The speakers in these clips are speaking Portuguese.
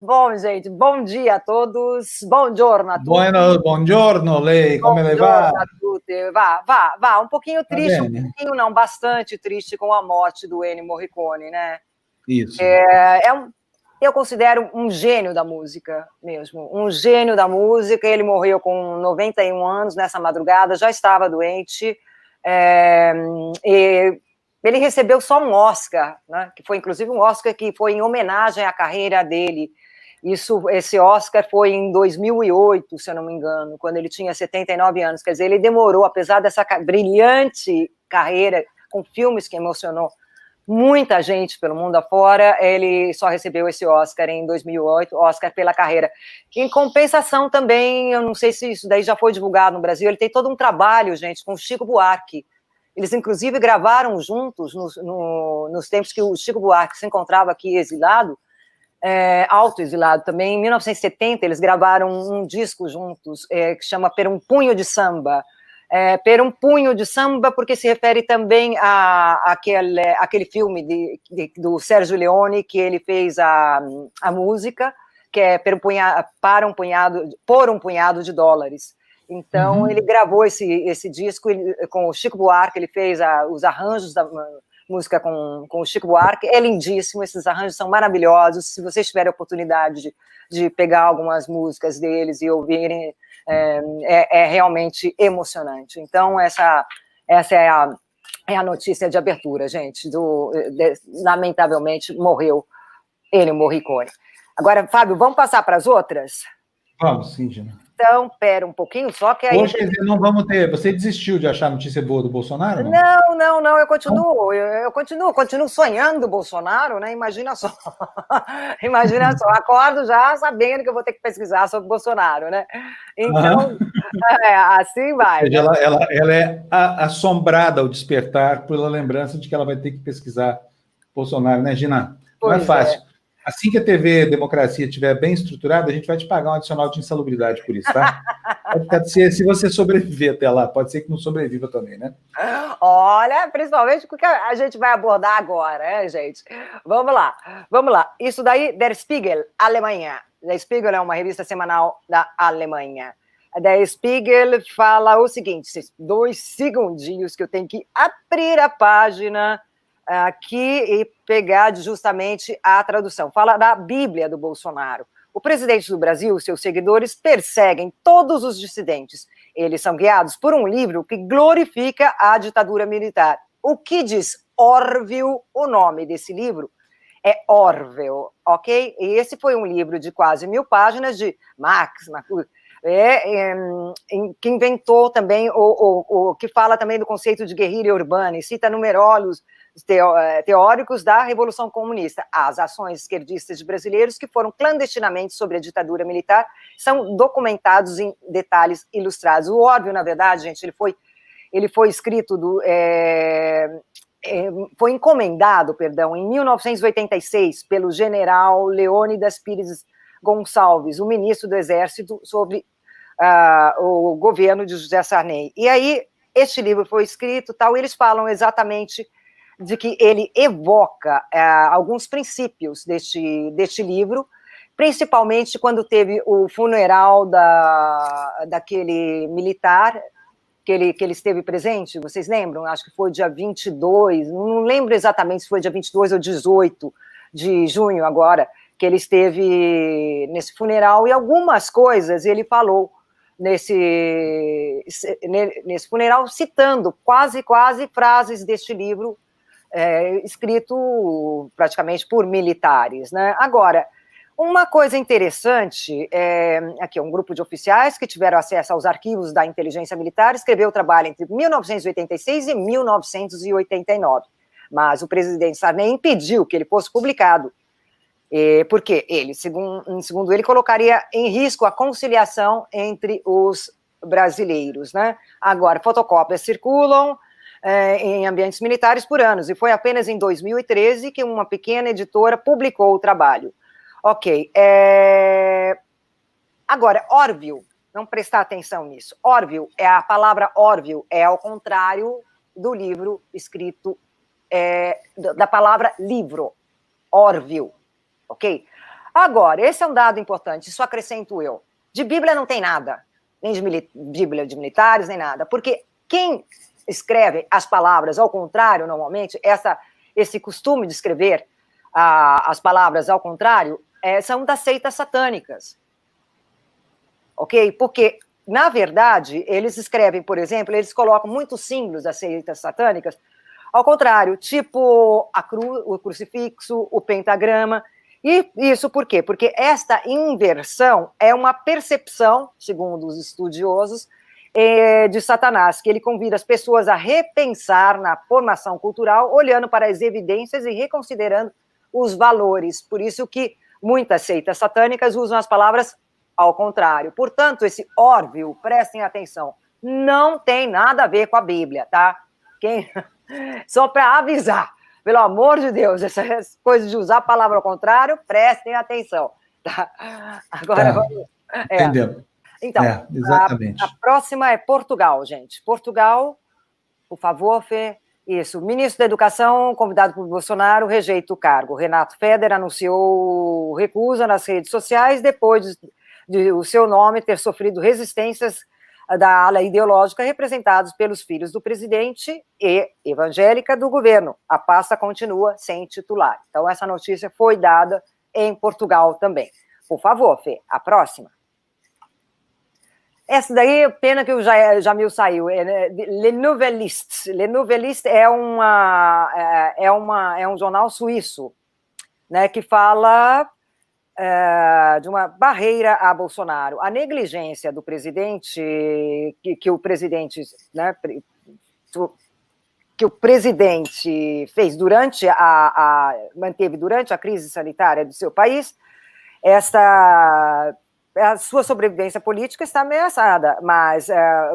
Bom, gente, bom dia a todos, buongiorno a tutti, Bueno, buongiorno, lei, come le va? buongiorno a tutti. Vá, un pouquinho Va triste, um bene? pouquinho não, bastante triste com a morte do Ennio Morricone, né? Isso. Eu considero um gênio da música mesmo, um gênio da música. Ele morreu com 91 anos nessa madrugada, já estava doente, é, e ele recebeu só um Oscar, né? Que foi inclusive um Oscar que foi em homenagem à carreira dele. Esse Oscar foi em 2008, se eu não me engano, quando ele tinha 79 anos. Quer dizer, ele demorou, apesar dessa brilhante carreira, com filmes que emocionou muita gente pelo mundo afora, ele só recebeu esse Oscar em 2008, Oscar pela carreira. Em compensação também, eu não sei se isso daí já foi divulgado no Brasil, ele tem todo um trabalho, gente, com o Chico Buarque. Eles, inclusive, gravaram juntos nos tempos que o Chico Buarque se encontrava aqui exilado, autoexilado também. Em 1970, eles gravaram um disco juntos, que chama Per um Punho de Samba. Per um Punho de Samba, porque se refere também àquele filme do Sérgio Leone, que ele fez a música, que é Por um Punhado de Dólares. Então, ele gravou esse disco com o Chico Buarque, ele fez os arranjos da música com o Chico Buarque, é lindíssimo, esses arranjos são maravilhosos. Se vocês tiverem a oportunidade de pegar algumas músicas deles e ouvirem, é realmente emocionante. Então, essa é a notícia de abertura, gente. Lamentavelmente, morreu Ennio Morricone. Agora, Fábio, vamos passar para as outras? Vamos, sim, Gina. Então, pera um pouquinho, só que aí... Hoje, quer dizer, não vamos ter... Você desistiu de achar notícia boa do Bolsonaro, não? Não, eu continuo sonhando o Bolsonaro, né? Imagina só. Imagina só, acordo já sabendo que eu vou ter que pesquisar sobre o Bolsonaro, né? Então, assim vai. Ou seja, ela é assombrada ao despertar pela lembrança de que ela vai ter que pesquisar Bolsonaro, né, Gina? Não é fácil. Assim que a TV Democracia estiver bem estruturada, a gente vai te pagar um adicional de insalubridade por isso, tá? Se você sobreviver até lá, pode ser que não sobreviva também, né? Olha, principalmente porque a gente vai abordar agora, né, gente? Vamos lá. Isso daí, Der Spiegel, Alemanha. Der Spiegel é uma revista semanal da Alemanha. A Der Spiegel fala o seguinte, 2 segundinhos que eu tenho que abrir a página aqui e pegar justamente a tradução. Fala da Bíblia do Bolsonaro. O presidente do Brasil e seus seguidores perseguem todos os dissidentes. Eles são guiados por um livro que glorifica a ditadura militar. O que diz Orwell, o nome desse livro é Orwell, ok? E esse foi um livro de quase 1000 páginas de Marx, que inventou também, que fala também do conceito de guerrilha urbana e cita numerosos teóricos da Revolução Comunista. As ações esquerdistas de brasileiros que foram clandestinamente sobre a ditadura militar são documentados em detalhes ilustrados. O Orwell, na verdade, gente, ele foi escrito foi encomendado, em 1986 pelo general Leônidas Pires Gonçalves, o ministro do Exército, sobre o governo de José Sarney. E aí, este livro foi escrito, eles falam exatamente de que ele evoca alguns princípios deste livro, principalmente quando teve o funeral daquele militar que ele esteve presente, vocês lembram? Acho que foi dia 22, não lembro exatamente se foi dia 22 ou 18 de junho agora, que ele esteve nesse funeral, e algumas coisas ele falou nesse funeral, citando quase frases deste livro, escrito praticamente por militares, né? Agora, uma coisa interessante, aqui um grupo de oficiais que tiveram acesso aos arquivos da inteligência militar escreveu o trabalho entre 1986 e 1989, mas o presidente Sarney impediu que ele fosse publicado, porque ele, segundo ele, colocaria em risco a conciliação entre os brasileiros, né? Agora, fotocópias circulam em ambientes militares por anos, e foi apenas em 2013 que uma pequena editora publicou o trabalho. Ok. Agora, Orwell, vamos prestar atenção nisso. Orwell, a palavra Orwell é ao contrário do livro escrito, da palavra livro, Orwell, ok? Agora, esse é um dado importante, isso acrescento eu. De Bíblia não tem nada, nem de Bíblia de militares, nem nada, porque quem escreve as palavras ao contrário, normalmente, esse costume de escrever as palavras ao contrário, são das seitas satânicas. Ok? Porque, na verdade, eles escrevem, por exemplo, eles colocam muitos símbolos das seitas satânicas ao contrário, tipo o crucifixo, o pentagrama. E isso por quê? Porque esta inversão é uma percepção, segundo os estudiosos, de Satanás, que ele convida as pessoas a repensar na formação cultural, olhando para as evidências e reconsiderando os valores. Por isso que muitas seitas satânicas usam as palavras ao contrário. Portanto, esse óbvio, prestem atenção, não tem nada a ver com a Bíblia, tá? Só para avisar, pelo amor de Deus, essas coisas de usar a palavra ao contrário, prestem atenção, tá? Agora vamos... Entendeu? Então, exatamente. A próxima é Portugal, gente. Portugal, por favor, Fê. Isso. O ministro da Educação, convidado por Bolsonaro, rejeita o cargo. Renato Feder anunciou recusa nas redes sociais depois de o seu nome ter sofrido resistências da ala ideológica representados pelos filhos do presidente e evangélica do governo. A pasta continua sem titular. Então, essa notícia foi dada em Portugal também. Por favor, Fê, a próxima. Essa daí, pena que o Jamil saiu. Le Nouvelliste. Le Nouvelliste é um jornal suíço, né, que fala de uma barreira a Bolsonaro. A negligência do presidente, que o presidente, né, que o presidente fez manteve durante a crise sanitária do seu país, a sua sobrevivência política está ameaçada, mas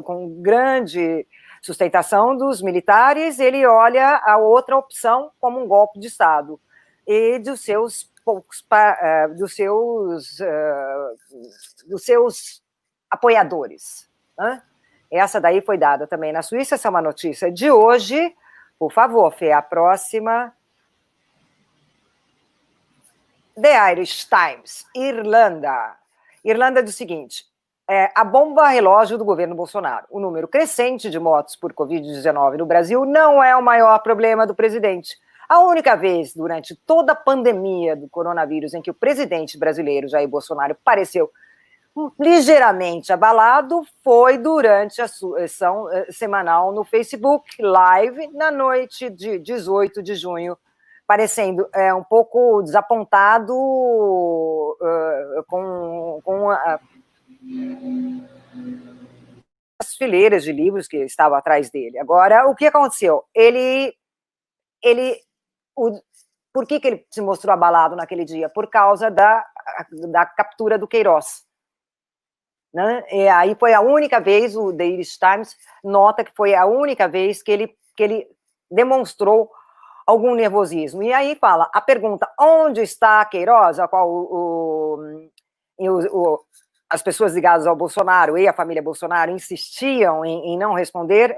com grande sustentação dos militares, ele olha a outra opção como um golpe de Estado e dos seus apoiadores. Né? Essa daí foi dada também na Suíça, essa é uma notícia de hoje. Por favor, Fê, a próxima. The Irish Times, Irlanda. Irlanda diz o seguinte, a bomba relógio do governo Bolsonaro. O número crescente de mortos por Covid-19 no Brasil não é o maior problema do presidente. A única vez durante toda a pandemia do coronavírus em que o presidente brasileiro, Jair Bolsonaro, pareceu ligeiramente abalado foi durante a sessão semanal no Facebook Live na noite de 18 de junho, parecendo um pouco desapontado com as fileiras de livros que estavam atrás dele. Agora, o que aconteceu? Por que ele se mostrou abalado naquele dia? Por causa da captura do Queiroz. Né? E aí foi a única vez, o The Irish Times nota que foi a única vez que ele demonstrou algum nervosismo. E aí fala, a pergunta, onde está Queiroz, a qual as pessoas ligadas ao Bolsonaro e a família Bolsonaro insistiam em não responder,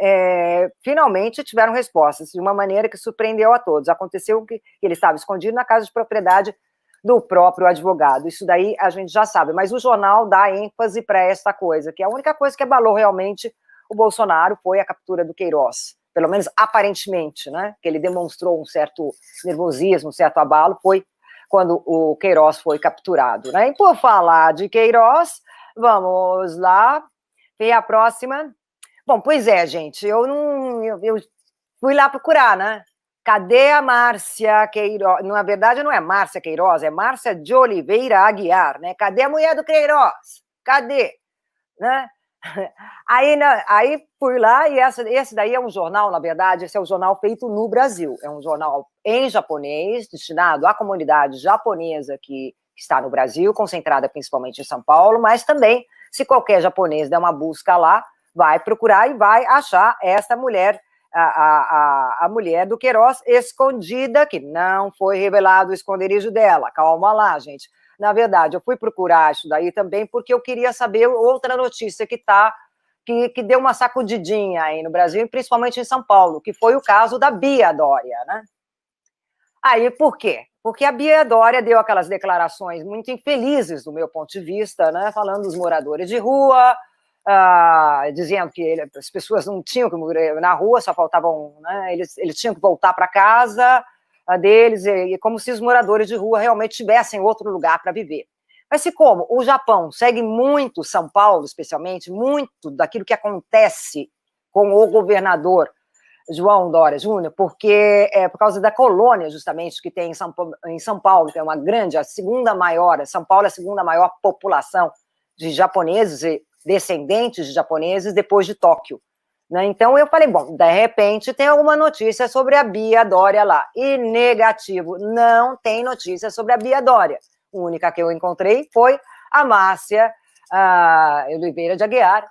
finalmente tiveram respostas, de uma maneira que surpreendeu a todos. Aconteceu que ele estava escondido na casa de propriedade do próprio advogado. Isso daí a gente já sabe, mas o jornal dá ênfase para esta coisa, que a única coisa que abalou realmente o Bolsonaro foi a captura do Queiroz, pelo menos aparentemente, né, que ele demonstrou um certo nervosismo, um certo abalo, foi quando o Queiroz foi capturado, né? E por falar de Queiroz, vamos lá, vem a próxima. Bom, pois é, gente, eu fui lá procurar, né? Cadê a Márcia Queiroz? Na verdade, não é Márcia Queiroz, é Márcia de Oliveira Aguiar, né? Cadê a mulher do Queiroz? Cadê? Né? Aí fui lá, e esse daí é um jornal, na verdade, esse é um jornal feito no Brasil, é um jornal em japonês, destinado à comunidade japonesa que está no Brasil, concentrada principalmente em São Paulo, mas também, se qualquer japonês der uma busca lá, vai procurar e vai achar essa mulher, a mulher do Queiroz escondida, que não foi revelado o esconderijo dela. Calma lá, gente. Na verdade, eu fui procurar isso daí também porque eu queria saber outra notícia que deu uma sacudidinha aí no Brasil, principalmente em São Paulo, que foi o caso da Bia Dória, né? Aí, por quê? porque a Bia Dória deu aquelas declarações muito infelizes, do meu ponto de vista, né, falando dos moradores de rua, dizendo que as pessoas não tinham que morar na rua, só faltavam, né, eles tinham que voltar para casa deles, e como se os moradores de rua realmente tivessem outro lugar para viver. Mas se como o Japão segue muito São Paulo, especialmente, muito daquilo que acontece com o governador João Dória Júnior, porque é por causa da colônia, justamente, que tem em São Paulo, que é uma grande, a segunda maior, São Paulo é a segunda maior população de japoneses e descendentes de japoneses depois de Tóquio. Né? Então eu falei, bom, de repente tem alguma notícia sobre a Bia Dória lá. E negativo, não tem notícia sobre a Bia Dória. A única que eu encontrei foi a Márcia Oliveira de Aguiar,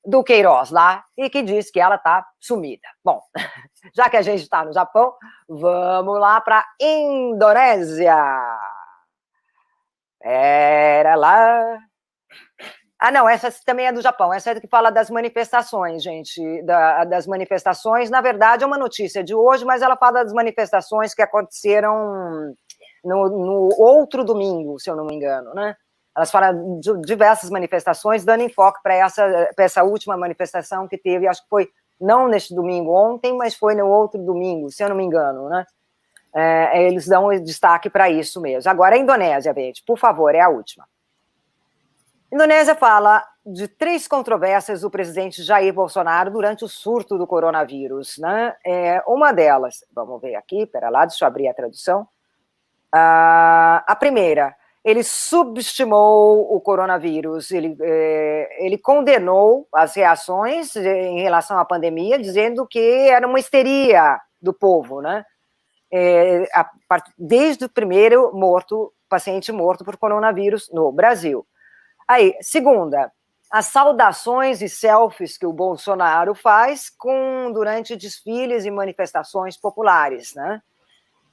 do Queiroz lá, e que diz que ela está sumida. Bom, já que a gente está no Japão, vamos lá para a Indonésia. Era lá... não, essa também é do Japão, essa é que fala das manifestações, gente, das manifestações, na verdade é uma notícia de hoje, mas ela fala das manifestações que aconteceram no outro domingo, se eu não me engano, né? Elas falam de diversas manifestações, dando enfoque para essa última manifestação que teve, acho que foi não neste domingo ontem, mas foi no outro domingo, se eu não me engano, né? Eles dão destaque para isso mesmo. Agora, a Indonésia, gente, por favor, é a última. A Indonésia fala de 3 controvérsias do presidente Jair Bolsonaro durante o surto do coronavírus, né? Uma delas, vamos ver aqui, pera lá, deixa eu abrir a tradução. A primeira, ele subestimou o coronavírus, ele condenou as reações em relação à pandemia, dizendo que era uma histeria do povo, né? Desde o primeiro paciente morto por coronavírus no Brasil. Aí, segunda, as saudações e selfies que o Bolsonaro faz durante desfiles e manifestações populares, né?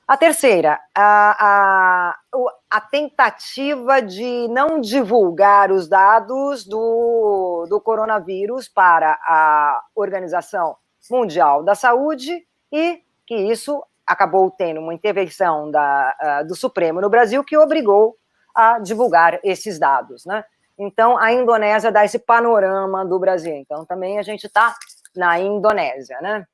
A terceira, a tentativa de não divulgar os dados do coronavírus para a Organização Mundial da Saúde e que isso acabou tendo uma intervenção do Supremo no Brasil que obrigou a divulgar esses dados, né? Então, a Indonésia dá esse panorama do Brasil. Então, também a gente está na Indonésia, né?